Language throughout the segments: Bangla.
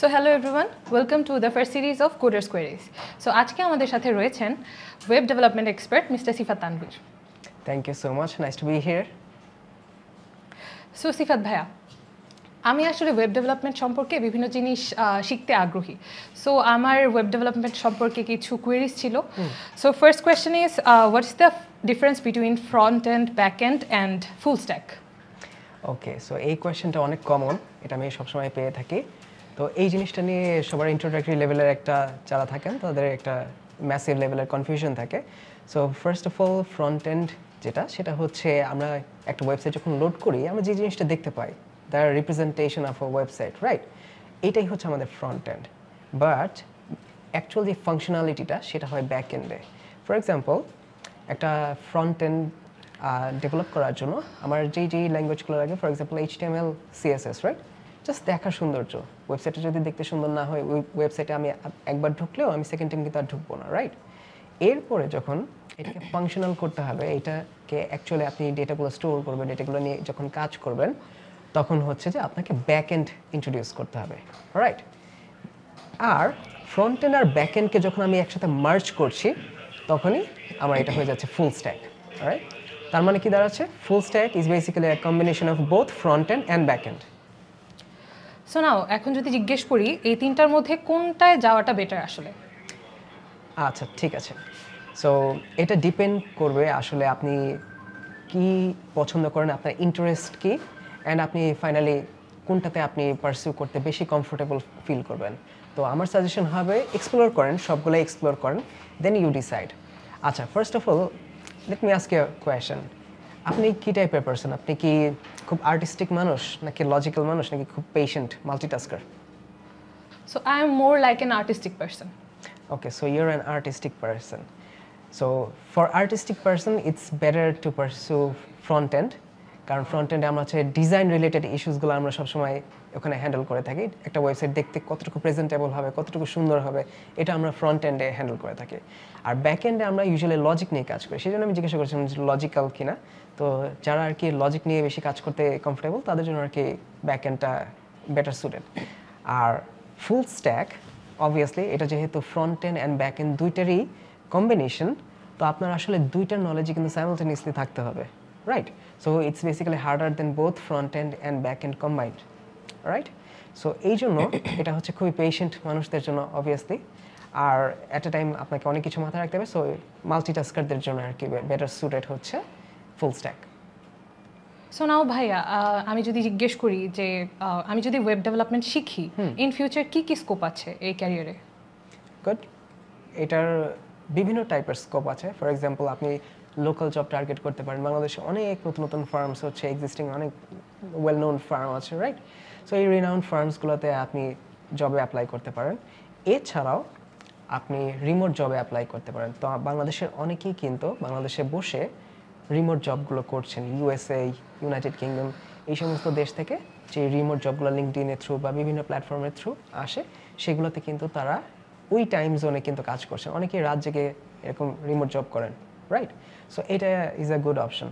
So hello everyone, welcome to the first series of Coders Queries. So আজকে আমাদের সাথে রয়েছেন web development expert Mr. Sifat Tanvir. Thank you so much. Nice to be here. So Sifat ভাইয়া, আমি আসলে ওয়েব ডেভেলপমেন্ট সম্পর্কে বিভিন্ন জিনিস শিখতে আগ্রহী। সো আমার ওয়েব ডেভেলপমেন্ট সম্পর্কে কিছু কোয়েরিজ ছিল। So first question is what's the difference between front end back end and full stack? Okay, so এই কোয়েশ্চেনটা অনেক কমন, এটা আমি সবসময় পেয়ে থাকি। তো এই জিনিসটা নিয়ে সবার ইন্ট্রোডাক্টরি লেভেলের একটা যারা থাকেন তাদের একটা ম্যাসিভ লেভেলের কনফিউশন থাকে। So first of all front end সেটা হচ্ছে আমরা একটা ওয়েবসাইট যখন লোড করি আমরা যে জিনিসটা দেখতে পাই the representation of a website, right? এটাই হচ্ছে আমাদের ফ্রন্ট এন্ড। বাট অ্যাকচুয়াল যে ফাংশনালিটিটা সেটা হয় ব্যাক এন্ডে। ফর এক্সাম্পল, একটা ফ্রন্ট এন্ড ডেভেলপ করার জন্য আমার যেই ল্যাঙ্গুয়েজগুলো লাগে, for example HTML, CSS, right? Just দেখার সৌন্দর্য। ওয়েবসাইটটা যদি দেখতে সুন্দর না হয়, ওই ওয়েবসাইটে আমি একবার ঢুকলেও আমি সেকেন্ড টাইম কিন্তু আর ঢুকবো না, রাইট? এরপরে যখন এটাকে ফাংশনাল করতে হবে, এটাকে অ্যাকচুয়ালি আপনি ডেটাগুলো স্টোর করবেন, ডেটাগুলো নিয়ে যখন কাজ করবেন তখন হচ্ছে যে আপনাকে ব্যাক এন্ড ইন্ট্রোডিউস করতে হবে, রাইট? আর ফ্রন্ট এন্ড আর ব্যাক এন্ডকে যখন আমি একসাথে মার্জ করছি তখনই আমার এটা হয়ে যাচ্ছে ফুল স্ট্যাক, রাইট? তার মানে কি দাঁড়াচ্ছে? Full stack is basically a combination of both front end and back and. So now এখন যদি জিজ্ঞেস করি এই তিনটার মধ্যে কোনটায় যাওয়াটা বেটার আসলে? আচ্ছা, ঠিক আছে। সো এটা ডিপেন্ড করবে আসলে আপনি কি পছন্দ করেন, আপনার ইন্টারেস্ট কি, অ্যান্ড আপনি ফাইনালি কোনটাতে আপনি পারসিউ করতে বেশি কমফোর্টেবল ফিল করবেন। তো আমার সাজেশন হবে এক্সপ্লোর করেন, সবগুলো এক্সপ্লোর করেন, দেন ইউ ডিসাইড। আচ্ছা, first of all let me ask you a question. আপনি কি টাইপের পারসন? আপনি কি খুব আর্টিস্টিক মানুষ, নাকি লজিক্যাল মানুষ, নাকি খুব patient multitasker? So I am more like an artistic person. Okay, so you're an artistic person. So for artistic person, it's better to pursue front end. কারণ ফ্রন্ট এন্ডে আমরা হচ্ছে ডিজাইন রিলেটেড ইস্যুসগুলো আমরা সবসময় ওখানে হ্যান্ডেল করে থাকি। একটা ওয়েবসাইট দেখতে কতটুকু প্রেজেন্টেবল হবে, কতটুকু সুন্দর হবে, এটা আমরা ফ্রন্ট এন্ডে হ্যান্ডেল করে থাকি। আর ব্যাক এন্ডে আমরা ইউজুয়ালি লজিক নিয়ে কাজ করি। সেই জন্য আমি জিজ্ঞাসা করছিলাম যে লজিক্যাল কিনা। তো যারা আর কি লজিক নিয়ে বেশি কাজ করতে কমফোর্টেবল তাদের জন্য আর কি ব্যাক এন্ডটা বেটার সুটেড। আর ফুল স্ট্যাক অবভিয়াসলি এটা যেহেতু front end and back end দুইটারই কম্বিনেশন, তো আপনার আসলে দুইটার নলেজই কিন্তু সাইমালটেনিয়াসলি থাকতে হবে, right? So it's basically harder than both front end and back end combined, right? So এই জন্য এটা হচ্ছে খুবই পেশেন্ট মানুষদের জন্য অবভিয়াসলি। আর অ্যাট এ টাইম আপনাকে অনেক কিছু মাথায় রাখতে হবে। সো মাল্টিটাস্কারদের জন্য আর কি বেটার সুটেড হচ্ছে ফুল স্ট্যাক। সো নাও ভাইয়া, আমি যদি জিজ্ঞেস করি যে আমি যদি ওয়েব ডেভেলপমেন্ট শিখি, ইন ফিউচার কি কি স্কোপ আছে এই ক্যারিয়ারে? গুড, এটার বিভিন্ন টাইপের স্কোপ আছে। ফর এক্সাম্পল, আপনি লোকাল জব টার্গেট করতে পারেন। বাংলাদেশে অনেক নতুন নতুন ফার্মস হচ্ছে, এক্সিস্টিং অনেক ওয়েল নোন ফার্ম আছে, রাইট? সো এই রিনাউন্ড ফার্মসগুলোতে আপনি জবে অ্যাপ্লাই করতে পারেন। এছাড়াও আপনি রিমোট জবে অ্যাপ্লাই করতে পারেন। তো বাংলাদেশের অনেকেই কিন্তু বাংলাদেশে বসে রিমোট জবগুলো করছেন। USA, ইউনাইটেড কিংডম, এই সমস্ত দেশ থেকে যে রিমোট জবগুলো লিঙ্কডইনের থ্রু বা বিভিন্ন প্ল্যাটফর্মের থ্রু আসে, সেগুলোতে কিন্তু তারা ওই টাইম জোনে কিন্তু কাজ করছেন। অনেকেই রাত জেগে এরকম রিমোট জব করেন, রাইট? সো এটা ইজ আ গুড অপশন।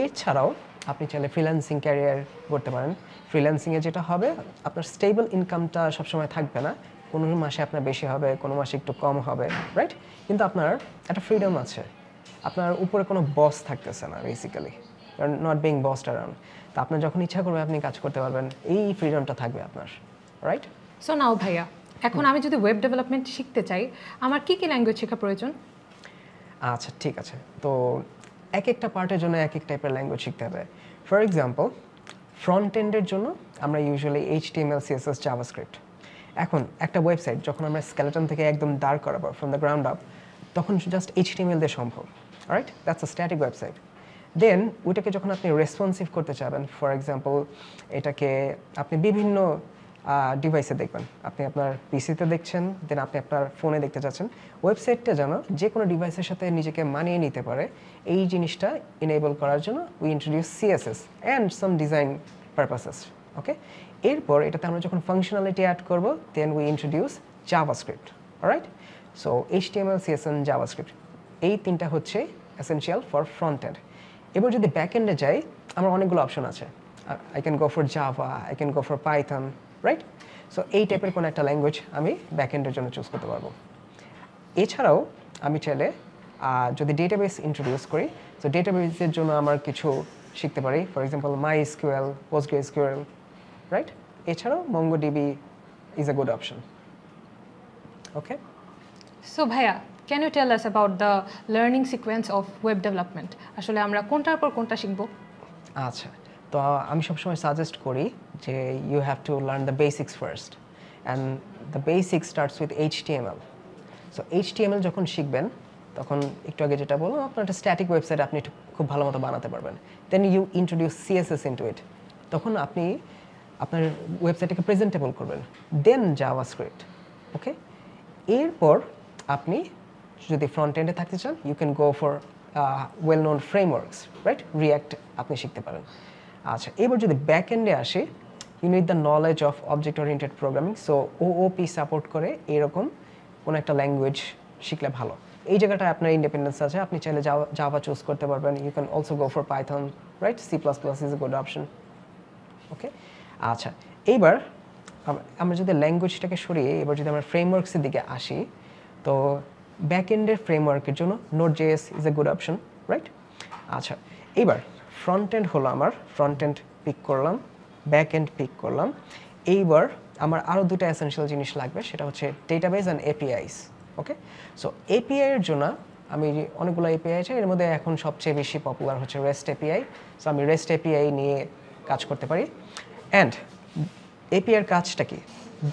এছাড়াও আপনি চাইলে ফ্রিল্যান্সিং ক্যারিয়ার করতে পারেন। ফ্রিল্যান্সিংয়ে যেটা হবে, আপনার স্টেবল ইনকামটা সবসময় থাকবে না। কোনো মাসে আপনার বেশি হবে, কোনো মাসে একটু কম হবে, রাইট? কিন্তু আপনার একটা ফ্রিডম আছে, আপনার উপরে কোনো বস থাকতেছে না বেসিক্যালি, নট বিং বসড অ্যারাউন্ড। তো আপনার যখন ইচ্ছা করবে আপনি কাজ করতে পারবেন, এই ফ্রিডমটা থাকবে আপনার, রাইট? সো নাও ভাইয়া, এখন আমি যদি ওয়েব ডেভেলপমেন্ট শিখতে চাই, আমার কি কি ল্যাঙ্গুয়েজ শেখা প্রয়োজন? আচ্ছা, ঠিক আছে। তো এক একটা পার্টের জন্য এক এক টাইপের ল্যাঙ্গুয়েজ শিখতে হবে। ফর এক্সাম্পল, ফ্রন্ট এন্ডের জন্য আমরা ইউজুয়ালি HTML, CSS, জাভাস্ক্রিপ্ট। এখন একটা ওয়েবসাইট যখন আমরা স্কেলেটন থেকে একদম দাঁড় করাবো ফ্রম দ্য গ্রাউন্ড আপ, তখন জাস্ট HTML দিয়ে সম্ভব, right? That's a static website. Then ওইটাকে যখন আপনি রেসপন্সিভ করতে চাবেন, ফর এক্সাম্পল এটাকে আপনি বিভিন্ন ডিভাইসে দেখবেন। আপনি আপনার পিসিতে দেখছেন, দেন আপনি আপনার ফোনে দেখতে চাচ্ছেন। ওয়েবসাইটটা যেন যে কোনো ডিভাইসের সাথে নিজেকে মানিয়ে নিতে পারে, এই জিনিসটা এনেবল করার জন্য we introduce CSS and some design purposes, okay? এরপর এটাতে আমরা যখন ফাংশনালিটি অ্যাড করব, then we introduce JavaScript, right? So HTML, CSS and JavaScript, এই তিনটা হচ্ছে এসেনশিয়াল ফর ফ্রন্ট এন্ড। এবার যদি ব্যাক এন্ডে যাই, আমার অনেকগুলো অপশন আছে। I can go for Java, I can go for Python, right? So এই টাইপের কোনো একটা ল্যাঙ্গুয়েজ আমি ব্যাকএন্ডের জন্য চুজ করতে পারবো। এছাড়াও আমি চাইলে যদি ডেটাবেস ইন্ট্রোডিউস করি, সো ডেটাবেসের জন্য আমার কিছু শিখতে পারি, for example MySQL, PostgreSQL, right? এছাড়াও MongoDB is a good option. Okay? So ভাইয়া, can you tell us about the learning sequence of web development? আসলে আমরা কোনটার পর কোনটা শিখব? আচ্ছা, তো আমি সবসময় সাজেস্ট করি যে you have to learn the basics first, and the basics starts with HTML. So HTML যখন শিখবেন তখন একটু আগে যেটা বললাম, আপনার একটা স্ট্যাটিক ওয়েবসাইট আপনি খুব ভালো মতো বানাতে পারবেন। Then you introduce CSS into it, তখন আপনি আপনার ওয়েবসাইটটাকে প্রেজেন্টেবল করবেন। Then JavaScript, okay? এরপর আপনি যদি ফ্রন্ট এন্ডে থাকতে চান, you can go for well known frameworks, right? React আপনি শিখতে পারেন। আচ্ছা, এবার যদি ব্যাক এন্ডে আসে, you need the knowledge of object oriented programming. So OOP support করে এরকম কোনো একটা ল্যাঙ্গুয়েজ শিখলে ভালো। এই জায়গাটায় আপনার ইন্ডিপেন্ডেন্স আছে, আপনি চাইলে জাভা চুজ করতে পারবেন। You can also go for Python, right? C++ is a good option. Okay, আচ্ছা, এইবার আমরা যদি ল্যাঙ্গুয়েজটাকে সরিয়ে এবার যদি আমরা ফ্রেমওয়ার্কসের দিকে আসি, তো ব্যাক এন্ডের ফ্রেমওয়ার্কের জন্য Node.js is a good option, right? আচ্ছা, এইবার ফ্রন্ট এন্ড হলো আমার, ফ্রন্ট এন্ড পিক করলাম, ব্যাক এন্ড পিক করলাম। এইবার আমার আরও দুটো এসেনশিয়াল জিনিস লাগবে, সেটা হচ্ছে database and APIs। Okay, so API এর জন্য আমি অনেকগুলো API আছে, এর মধ্যে এখন সবচেয়ে বেশি পপুলার হচ্ছে REST API। সো আমি REST API নিয়ে কাজ করতে পারি। অ্যান্ড API এর কাজটা কি?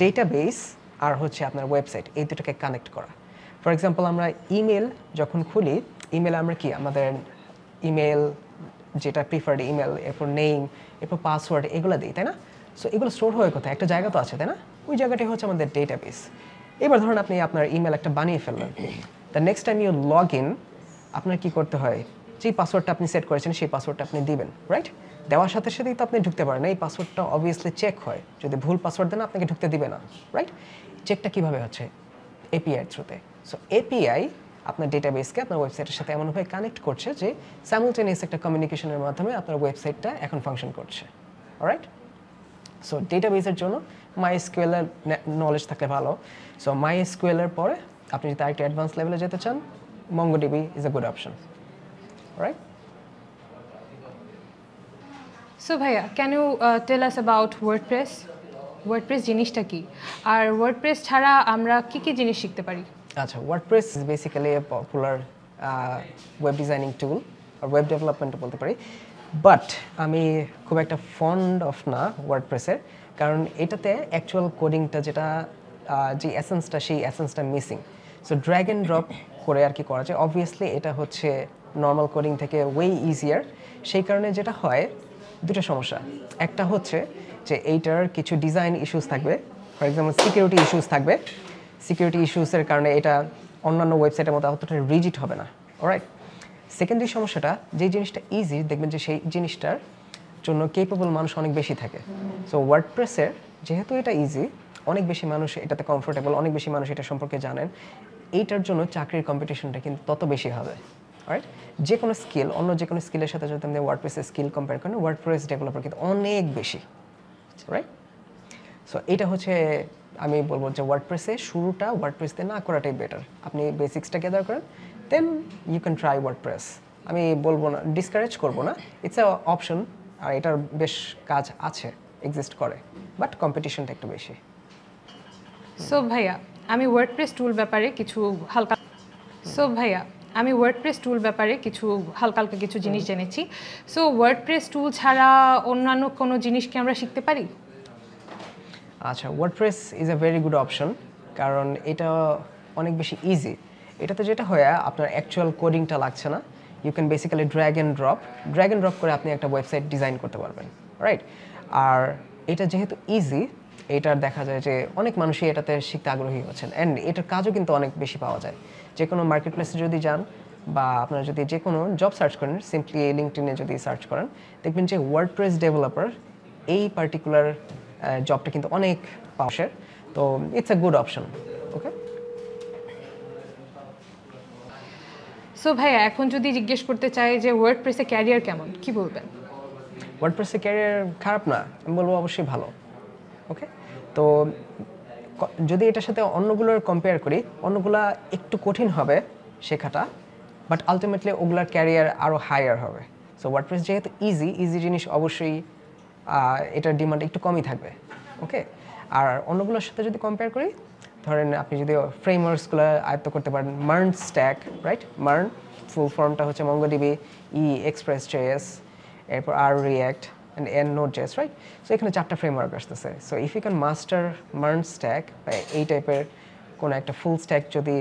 ডেটাবেস আর হচ্ছে আপনার ওয়েবসাইট, এই দুটোকে কানেক্ট করা। ফর এক্সাম্পল, আমরা ইমেল যখন খুলি, ইমেলে আমরা কি আমাদের ইমেল যেটা প্রিফার্ড ইমেল, এরপর নেম, এরপর পাসওয়ার্ড, এগুলো দিই, তাই না? সো এগুলো স্টোর হয়ে কোথায়? একটা জায়গা তো আছে, তাই না? ওই জায়গাটাই হচ্ছে আমাদের ডেটাবেস। এবার ধরুন আপনি আপনার ইমেল একটা বানিয়ে ফেললেন, the next time you log in, আপনার কি করতে হয়? যেই পাসওয়ার্ডটা আপনি সেট করেছেন সেই পাসওয়ার্ডটা আপনি দিবেন, রাইট? দেওয়ার সাথে সাথেই তো আপনি ঢুকতে পারেন, এই পাসওয়ার্ডটা অবভিয়াসলি চেক হয়। যদি ভুল পাসওয়ার্ড দেন আপনাকে ঢুকতে দিবে না, রাইট? চেকটা কীভাবে হচ্ছে? API এর থ্রুতে। সো API আপনার ডেটাবেসকে আপনার ওয়েবসাইটের সাথে এমনভাবে কানেক্ট করছে যে সাইমultaneous একটা কমিউনিকেশনের মাধ্যমে আপনার ওয়েবসাইটটা এখন ফাংশন করছে, অলরাইট? সো ডেটাবেসের জন্য MySQL এর নলেজ থাকলে ভালো। সো MySQL এর পরে আপনি যদি আরেকটু অ্যাডভান্স লেভেলে যেতে চান, MongoDB is a good option, right? So ভাইয়া, can you tell us about WordPress? WordPress জিনিসটা কি, আর WordPress ছাড়া আমরা কি কি জিনিস শিখতে পারি? আচ্ছা, WordPress is basically a popular web designing tool আর ওয়েব ডেভেলপমেন্টও বলতে পারি। বাট আমি খুব একটা ফন্ড অফ না ওয়ার্ডপ্রেসের, কারণ এটাতে অ্যাকচুয়াল কোডিংটা যেটা যে এসেন্সটা, সেই এসেন্সটা missing. So drag and drop করে আর কি করা যায়। অবভিয়াসলি এটা হচ্ছে নর্মাল কোডিং থেকে ওয়ে ইজিয়ার। সেই কারণে যেটা হয়, দুটো সমস্যা। একটা হচ্ছে যে এইটার কিছু ডিজাইন ইস্যুস থাকবে, ফর এক্সাম্পল সিকিউরিটি ইস্যুস থাকবে। সিকিউরিটি ইস্যুসের কারণে এটা অন্যান্য ওয়েবসাইটের মতো অতটা রিজিড হবে না, অলরাইট? সেকেন্ডারি সমস্যাটা, যে জিনিসটা ইজি দেখবেন যে সেই জিনিসটার জন্য কেপেবল মানুষ অনেক বেশি থাকে। সো ওয়ার্ডপ্রেসের যেহেতু এটা ইজি, অনেক বেশি মানুষ এটাতে কমফোর্টেবল, অনেক বেশি মানুষ এটা সম্পর্কে জানেন, এইটার জন্য চাকরির কম্পিটিশনটা কিন্তু তত বেশি হবে, রাইট? যে কোনো স্কিল, অন্য যে কোনো স্কিলের সাথে যদি আপনি ওয়ার্ডপ্রেসের স্কিল কম্পেয়ার করেন, ওয়ার্ডপ্রেস ডেভেলপার কিন্তু অনেক বেশি, রাইট? সো এটা হচ্ছে আমি বলবো যে ওয়ার্ডপ্রেসে শুরুটা ওয়ার্ডপ্রেস দিয়ে না করাটাই বেটার। আপনি বেসিক্সটা গ্যাদার করেন, then you can try WordPress. আমি বলবো না, ডিসকারেজ করবো না, ইটস এ অপশন, আর এটার বেশ কাজ আছে, এক্সিস্ট করে, বাট কম্পিটিশনটা একটু বেশি। সো ভাইয়া, আমি ওয়ার্ডপ্রেস টুল ব্যাপারে কিছু হালকা হালকা কিছু জিনিস জেনেছি। সো ওয়ার্ডপ্রেস টুল ছাড়া অন্যান্য কোনো জিনিস কি আমরা শিখতে পারি? আচ্ছা, WordPress is a very good option, কারণ এটা অনেক বেশি ইজি। এটাতে যেটা হয়, আপনার অ্যাকচুয়াল কোডিংটা লাগছে না। You can basically drag and drop করে আপনি একটা ওয়েবসাইট ডিজাইন করতে পারবেন, রাইট? আর এটা যেহেতু ইজি, এটার দেখা যায় যে অনেক মানুষই এটাতে শিখতে আগ্রহী হচ্ছেন, অ্যান্ড এটার কাজও কিন্তু অনেক বেশি পাওয়া যায়। যে কোনো মার্কেট প্লেসে যদি যান, বা আপনারা যদি যে কোনো জব সার্চ করেন, সিম্পলি লিঙ্কডইনে যদি সার্চ করেন, দেখবেন যে ওয়ার্ডপ্রেস ডেভেলপার এই পার্টিকুলার জবটা কিন্তু অনেক পাওয়ার। তো it's a good option, okay? So ভাইয়া, এখন যদি জিজ্ঞেস করতে চাই যে ওয়ার্ডপ্রেসে ক্যারিয়ার কেমন, কি বলবেন? ওয়ার্ডপ্রেসে ক্যারিয়ার খারাপ না, আমি বলবো অবশ্যই ভালো, ওকে? তো যদি এটার সাথে অন্যগুলোর কম্পেয়ার করি, অন্যগুলা একটু কঠিন হবে শেখাটা, বাট আলটিমেটলি ওগুলার ক্যারিয়ার আরও হায়ার হবে। সো ওয়ার্ডপ্রেস যেহেতু ইজি জিনিস, অবশ্যই এটার ডিমান্ড একটু কমই থাকবে। ওকে, আর অন্যগুলোর সাথে যদি কম্পেয়ার করি, ধরেন আপনি যদি ফ্রেমওয়ার্কসগুলো আয়ত্ত করতে পারেন, মার্ন স্ট্যাক, রাইট? মার্ন ফুল ফর্মটা হচ্ছে মঙ্গোডিবি, এক্সপ্রেস.js, এরপর আর React and Node JS, right? So এখানে 4টা ফ্রেমওয়ার্ক আসতেছে। So if you can master MERN stack বা এই টাইপের কোনো একটা ফুল স্ট্যাক যদি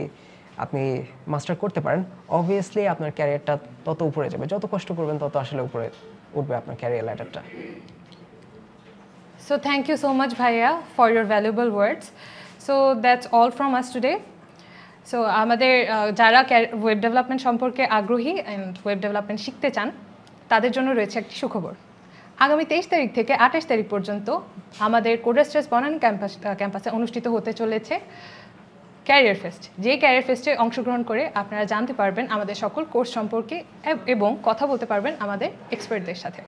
আপনি মাস্টার করতে পারেন, অবভিয়াসলি আপনার ক্যারিয়ারটা তত উপরে যাবে। যত কষ্ট করবেন তত আসলে উপরে উঠবে আপনার career ল্যাডারটা। So thank you so much, Bhaiya, for your valuable words. So that's all from us today. So আমাদের যারা ওয়েব ডেভেলপমেন্ট সম্পর্কে আগ্রহী অ্যান্ড ওয়েব ডেভেলপমেন্ট শিখতে চান, তাদের জন্য রয়েছে একটি সুখবর। আগামী 23 তারিখ থেকে 28 তারিখ পর্যন্ত আমাদের CodersTrust বনানী ক্যাম্পাসে অনুষ্ঠিত হতে চলেছে ক্যারিয়ার ফেস্ট। যেই ক্যারিয়ার ফেস্টে অংশগ্রহণ করে আপনারা জানতে পারবেন আমাদের সকল কোর্স সম্পর্কে এবং কথা বলতে পারবেন আমাদের এক্সপার্টদের সাথে।